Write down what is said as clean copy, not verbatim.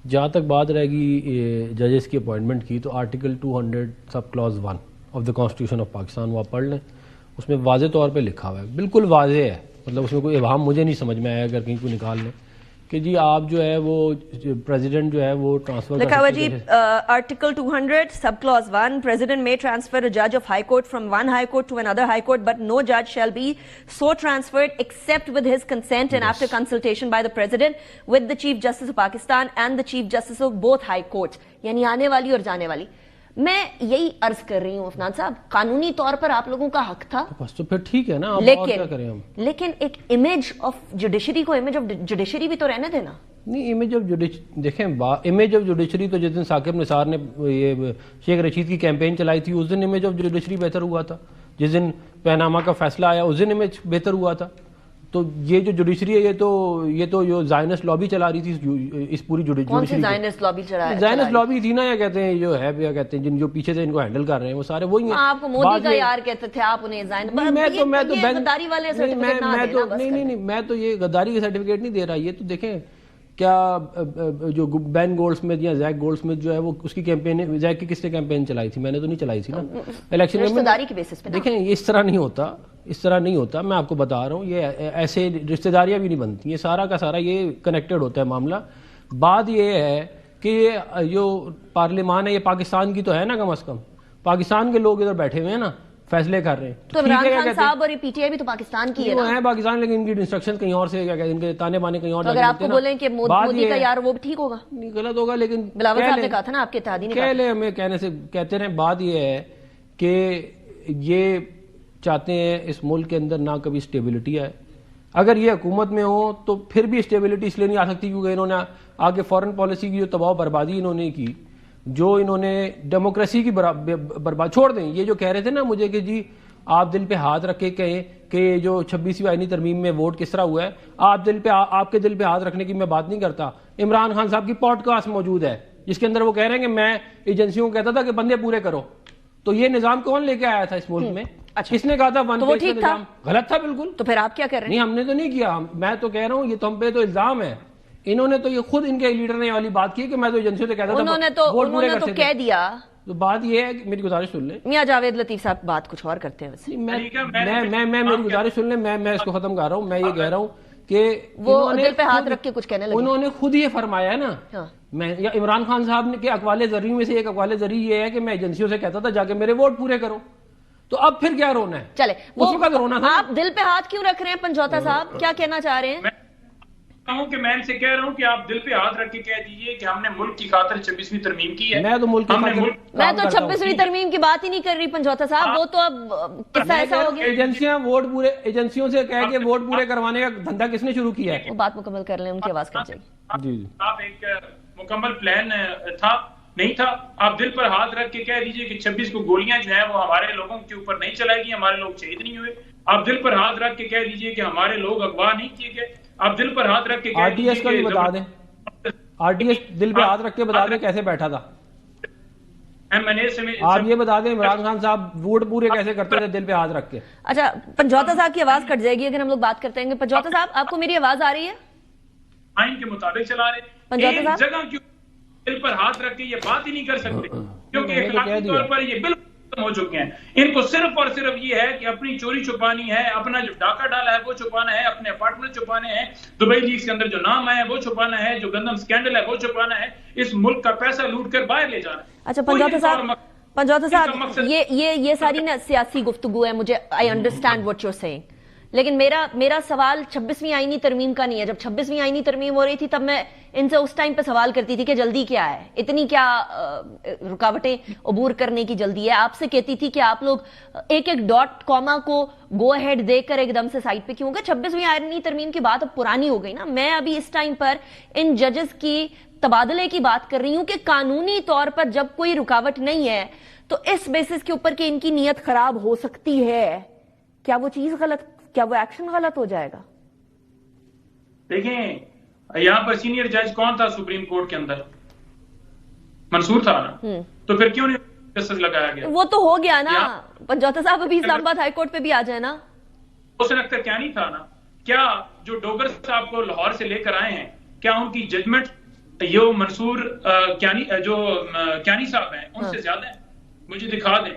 جہاں تک بات رہے گی ججز کی اپوائنٹمنٹ کی، تو آرٹیکل 200 سب clause 1 of the constitution of Pakistan وہ آپ پڑھ لیں، اس میں واضح طور پہ لکھا ہوا ہے، بالکل واضح ہے، مطلب اس میں کوئی ابہام مجھے نہیں سمجھ میں آیا اگر کہیں کو نکال لیں کہ جی آپ جو ہے وہ پریزیڈنٹ جو ہے وہ ٹرانسفر لکھا ہوا جی آرٹیکل 200 سب clause 1 President may transfer a judge of high court from one high court to another high court, but no judge shall be so transferred except with his consent and after consultation by the President with the Chief Justice of Pakistan and the Chief Justice of both high courts. یعنی آنے والی اور جانے والی. میں یہی عرض کر رہی ہوں عفنان صاحب، قانونی طور پر آپ لوگوں کا حق تھا، بس تو پھر ٹھیک ہے نا، اب اور کیا کریں ہم؟ لیکن ایک امیج آف جوڈیشری کو امیج آف جوڈیشری بھی تو رہنے دینا. نہیں، امیج آف جوڈیشری دیکھیں، امیج آف جوڈیشری تو جس دن ثاقب نثار نے یہ شیخ رشید کی کیمپین چلائی تھی اس دن امیج آف جوڈیشری بہتر ہوا تھا، جس دن پیناما کا فیصلہ آیا اس دن امیج بہتر ہوا تھا. تو یہ جو جوڈیشری ہے یہ تو جو زائنسٹ لابی چلا رہی تھی اس پوری جوڈیشری. کون سی زائنسٹ لابی چلا رہی؟ زائنسٹ لابی تھی نا، یا کہتے ہیں جو ہے، یا کہتے ہیں جن جو پیچھے سے ان کو ہینڈل کر رہے ہیں وہ سارے وہی ہیں. آپ کو مودی کا یار کہتے تھے، آپ انہیں غداری والے سرٹیفکیٹ نہ دینا. نہیں، میں تو یہ غداری کا سرٹیفکیٹ نہیں دے رہا. یہ تو دیکھیں کیا جو بین گولڈ سمتھ یا زیک گولڈ سمتھ جو ہے وہ اس کی کیمپین، زیک کی کس نے کیمپین چلائی تھی؟ میں نے تو نہیں چلائی تھی نا الیکشن میں. رشتہ کی بیسس پہ دیکھیں یہ اس طرح نہیں ہوتا، اس طرح نہیں ہوتا. میں آپ کو بتا رہا ہوں یہ ایسے رشتہ داریاں بھی نہیں بنتی، یہ سارا کا سارا یہ کنیکٹڈ ہوتا ہے معاملہ. بات یہ ہے کہ یہ جو پارلیمان ہے یہ پاکستان کی تو ہے نا، کم از کم پاکستان کے لوگ ادھر بیٹھے ہوئے ہیں نا، فیصلے کر رہے ہیں. تو عمران خان صاحب اور یہ پی ٹی آئی بھی تو پاکستان کی ہے نا. وہ ہیں پاکستان، لیکن ان کی انسٹرکشن کہیں اور سے، کیا کہتے ہیں، ان کے تانے بانے کہیں اور. اگر آپ کو بولیں کہ مودی کا یار وہ بھی ٹھیک ہوگا؟ نہیں، غلط ہوگا، لیکن بلاول صاحب نے کہا تھا نا، آپ کے اتحادی نے کہہ لیں، ہمیں کہنے سے کہتے رہے. بات یہ ہے کہ یہ چاہتے ہیں اس ملک کے اندر نہ کبھی اسٹیبلٹی آئے. اگر یہ حکومت میں ہو تو پھر بھی اسٹیبلٹی اس لیے نہیں آ سکتی کیونکہ انہوں نے آگے فورن پالیسی کی جو تباہ و بربادی انہوں نے کی، جو انہوں نے ڈیموکریسی کی برباد. چھوڑ دیں یہ جو کہہ رہے تھے نا مجھے کہ جی آپ دل پہ ہاتھ رکھ کے کہیں کہ جو 26ویں آئینی ترمیم میں ووٹ کس طرح ہوا ہے، آپ کے دل پہ ہاتھ رکھنے کی میں بات نہیں کرتا. عمران خان صاحب کی پوڈ کاسٹ موجود ہے جس کے اندر وہ کہہ رہے ہیں کہ میں ایجنسیوں کو کہتا تھا کہ بندے پورے کرو. تو یہ نظام کون لے کے آیا تھا اس ملک میں؟ کس نے کہا تھا ون پیج کا نظام غلط تھا؟ بالکل. تو پھر آپ کیا کر رہے ہیں؟ نہیں، ہم نے تو نہیں کیا. میں تو کہہ رہا ہوں یہ تو ہم پہ تو الزام ہے. انہوں نے تو یہ خود ان کے لیڈر نے یہ والی بات کی کہ میں تو ایجنسیوں سے کہتا تھا انہوں نے تو کہہ دیا. تو بات یہ ہے کہ میری گزارش سن لیں. میاں جاوید لطیف صاحب بات کچھ اور کرتے ہیں. میں میری گزارش سن لیں. میں اس کو ختم کر رہا ہوں. میں یہ کہہ رہا ہوں کہ وہ دل پہ ہاتھ رکھ کے کچھ کہنے لگے. انہوں نے خود یہ فرمایا ہے نا. یا عمران خان صاحب نے کہ اقوال زرعی میں سے ایک اقوال زرعی یہ ہے کہ میں ایجنسیوں سے کہتا تھا جا کے میرے ووٹ پورے کرو. تو اب پھر کیا رونا ہے؟ چلے اسی وقت رونا تھا. آپ دل پہ ہاتھ کیوں رکھ رہے ہیں پنجوتا صاحب؟ کیا کہنا چاہ رہے ہیں؟ میں ان سے کہہ رہا ہوں کہ آپ دل پہ ہاتھ رکھ کے کہہ دیجئے کہ ہم نے ملک کی خاطر 26ویں ترمیم کی ہے. میں تو ملک کی خاطر میں تو 26ویں ترمیم کی بات ہی نہیں کر رہی پنجوتا صاحب. وہ تو اب قصہ ایسا ہو گیا. ایجنسیوں سے کہہ کے ووٹ پورے کروانے کا دھندا کس نے شروع کیا ہے؟ وہ بات مکمل کر لیں، ان کی آواز کٹ جائے گی. جی آپ ایک مکمل پلان تھا نہیں تھا. آپ دل پر ہاتھ رکھ کے کہہ دیجئے کہ 26 کو گولیاں جو ہیں وہ ہمارے لوگوں کے اوپر نہیں چلائے گی، ہمارے لوگ شہید نہیں ہوئے. آپ دل پر ہاتھ رکھ کے کہہ دیجئے کہ ہمارے لوگ اغوا نہیں کیے گئے. آپ دل پر ہاتھ رکھ کے آر ٹی ایس کا بھی بتا دیں. آر ٹی ایس دل پہ ہاتھ رکھ کے بتا دیں کیسے بیٹھا تھا. آپ یہ بتا دیں عمران خان صاحب ووٹ پورے کیسے کرتے تھے دل پہ ہاتھ رکھ کے. اچھا پنجوتا صاحب کی آواز کٹ جائے گی اگر ہم لوگ بات کرتے ہیں. پنجوتا صاحب آپ کو میری آواز آ رہی ہے؟ آئین کے مطابق چلا رہے. ایک جگہ کیوں دل پر ہاتھ رکھ کے یہ بات ہی نہیں کر سکتے کیونکہ اخلاقی طور پر یہ بالکل ہو چکے ہیں. ان کو صرف اور صرف یہ ہے کہ اپنی چوری چھپانی ہے، اپنا جو ڈاکہ ڈالا ہے وہ چھپانا ہے، اپنے اپارٹمنٹ چھپانے ہیں، دبئی لیکس کے اندر جو نام آیا ہے وہ چھپانا ہے، جو گندم سکینڈل ہے وہ چھپانا ہے، اس ملک کا پیسہ لوٹ کر باہر لے جانا ہے. اچھا پنجوتا صاحب یہ ساری نا سیاسی گفتگو ہے. مجھے I understand what you're saying. لیکن میرا سوال 26ویں آئینی ترمیم کا نہیں ہے. جب 26ویں آئینی ترمیم ہو رہی تھی تب میں ان سے اس ٹائم پہ سوال کرتی تھی کہ جلدی کیا ہے، اتنی کیا رکاوٹیں عبور کرنے کی جلدی ہے. آپ سے کہتی تھی کہ آپ لوگ ایک ڈاٹ کاما کو گو ہیڈ دے کر ایک دم سے سائٹ پہ کیوں گئے. 26ویں آئینی ترمیم کی بات اب پرانی ہو گئی نا. میں ابھی اس ٹائم پر ان ججز کی تبادلے کی بات کر رہی ہوں کہ قانونی طور پر جب کوئی رکاوٹ نہیں ہے تو اس بیسس کے اوپر کہ ان کی نیت خراب ہو سکتی ہے، کیا وہ چیز غلط، کیا وہ ایکشن غلط ہو جائے گا؟ دیکھیں یہاں پر سینئر جج کون تھا سپریم کورٹ کے اندر؟ منصور تھا نا. تو پھر کیوں نہیں جسٹس لگایا گیا؟ وہ تو ہو گیا نا. پنجوتا صاحب ابھی اسلام آباد ہائی کورٹ پہ بھی آ جائے نا. حسین اختر کیا نہیں تھا نا؟ کیا جو ڈوگر صاحب کو لاہور سے لے کر آئے ہیں کیا ان کی ججمنٹ یہ منصور کیانی جو کیانی صاحب ہیں ان سے زیادہ ہیں، مجھے دکھا دیں